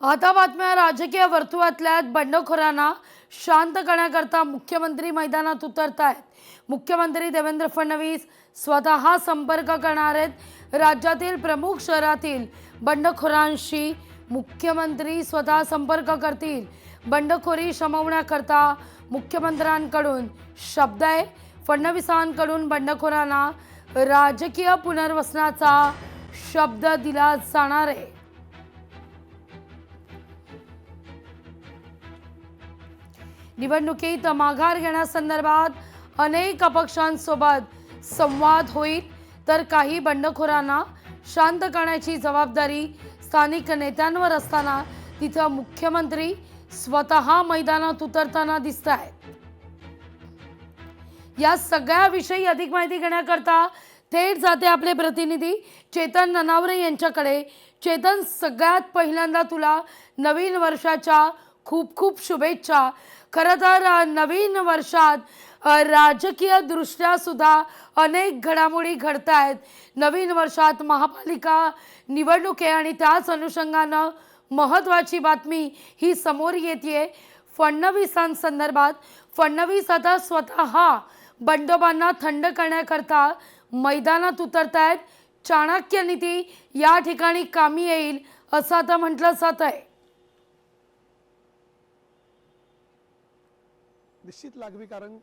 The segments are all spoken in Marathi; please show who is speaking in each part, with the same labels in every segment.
Speaker 1: आता बातम्या राजकीय वर्तुळातल्या बंडखोरांना शांत करण्याकरता मुख्यमंत्री मैदानात उतरत आहेत। मुख्यमंत्री देवेंद्र फडणवीस स्वतः संपर्क करणार आहेत। राज्यातील प्रमुख शहरातील बंडखोरांशी मुख्यमंत्री स्वतः संपर्क करतील। बंडखोरी शमवण्याकरता मुख्यमंत्र्यांकडून शब्द आहे। फडणवीसांकडून बंडखोरांना राजकीय पुनर्वसनाचा शब्द दिला जाणार आहे। निवडणुकीत माघार घेण्यासंदर्भात अनेक अपक्षांसोबत संवाद होईल, तर काही बंडखोरांना शांत करण्याची जबाबदारी स्थानिक नेत्यांवर असताना तिथं मुख्यमंत्री स्वतः मैदानात उतरताना दिसतायत। या सगळ्याविषयी अधिक माहिती घेण्याकरता थेट जाते आपले प्रतिनिधी चेतन ननावरे यांच्याकडे। चेतन, सगळ्यात पहिल्यांदा तुला नवीन वर्षाच्या खूप खूप शुभेच्छा। खरं तर नवीन वर्षात राजकीय दृष्ट्या सुद्धा अनेक घडामोडी घडत आहेत। नवीन वर्षात महापालिका निवडणूक आहे आणि त्याच अनुषंगानं महत्त्वाची बातमी ही समोर येते फडणवीसांसंदर्भात। फडणवीस आता स्वतः बंडोबांना थंड करण्याकरता मैदानात उतरत आहेत। चाणक्य नीती या ठिकाणी कामी येईल असं आता म्हटलं जात आहे।
Speaker 2: निश्चित लागवी, कारण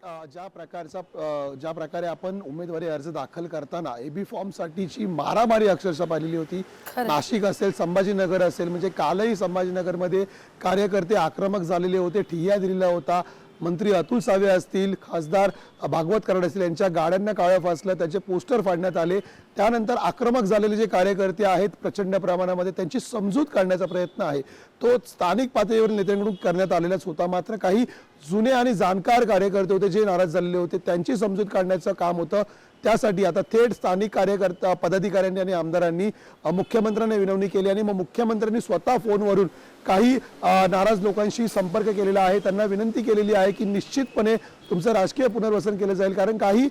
Speaker 2: ज्या प्रकारे आपण उमेदवारी अर्ज दाखल करताना एबी फॉर्म साठीची मारामारी अक्षरशः पाहिलेली होती। नाशिक असेल, संभाजीनगर असेल, म्हणजे कालही संभाजीनगरमध्ये कार्यकर्ते आक्रमक झालेले होते, ठिय्या दिलेला होता। मंत्री अतुल सावे असतील, खासदार भागवत कराड असतील, यांच्या गाड्यांना काळं फासलं, त्याचे पोस्टर फाडण्यात आले। त्यानंतर आक्रमक झालेले जे कार्यकर्ते आहेत प्रचंड प्रमाणामध्ये त्यांची समजूत काढण्याचा प्रयत्न आहे तो स्थानिक पातळीवर नेत्यांकडून करण्यात आलेलाच होता। मात्र काही जुने आणि जाणकार कार्यकर्ते होते जे नाराज झालेले होते, त्यांची समजूत काढण्याचं काम होतं। त्यासाठी आता थेट स्थानिक कार्यकर्ता पदाधिकाऱ्यांनी आणि आमदारांनी मुख्यमंत्र्यांना विनवणी केली आणि मग मुख्यमंत्र्यांनी स्वतः फोनवरून काही नाराज लोकांशी संपर्क केलेला आहे। त्यांना विनंती केलेली आहे की निश्चितपणे तुमचं राजकीय पुनर्वसन केलं जाईल, कारण काही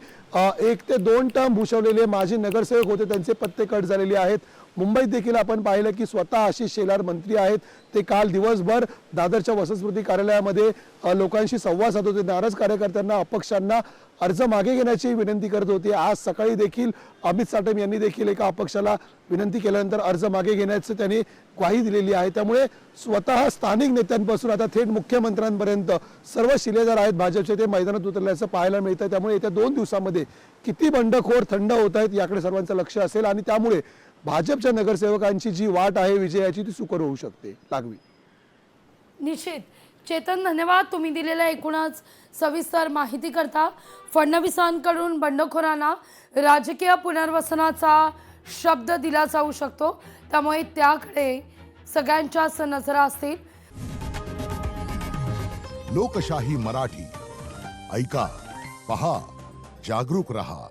Speaker 2: 1 ते 2 टर्म भूषवलेले माजी नगरसेवक होते त्यांचे पत्ते कट झालेले आहेत। मुंबईत देखील आपण पाहिलं की स्वतः आशिष शेलार मंत्री आहेत, ते काल दिवसभर दादरच्या वसंतस्मृती कार्यालयामध्ये लोकांशी संवाद साधत होते। नाराज कार्यकर्त्यांना अपक्षांना अर्ज मागे घेण्याची विनंती करत होते। आज सकाळी देखील अमित साटम यांनी देखील एका अपक्षाला विनंती केल्यानंतर अर्ज मागे घेण्याची त्यांनी ग्वाही दिलेली आहे। त्यामुळे स्वतः स्थानिक नेत्यांपासून आता थेट मुख्यमंत्र्यांपर्यंत सर्व शिलेदार आहेत भाजपचे ते मैदानात उतरल्याचं पाहायला मिळतं। त्यामुळे येत्या 2 दिवसांमध्ये किती बंडखोर थंड होत आहेत याकडे सर्वांचं लक्ष असेल आणि त्यामुळे भाजपच्या नगरसेवकांची जी वाट आहे विजयाची ती सुकर होऊ शकते। लागवी
Speaker 1: निश्चित चेतन, धन्यवाद तुम्ही दिलेल्या एकूणच सविस्तर माहिती करता। फडणवीसांकडून बंडखोरांना राजकीय पुनर्वसनाचा शब्द दिला जाऊ शकतो, त्यामुळे त्याकडे सगळ्यांच्याच नजरा असतील।
Speaker 3: लोकशाही मराठी ऐका, पहा, जागरूक रहा।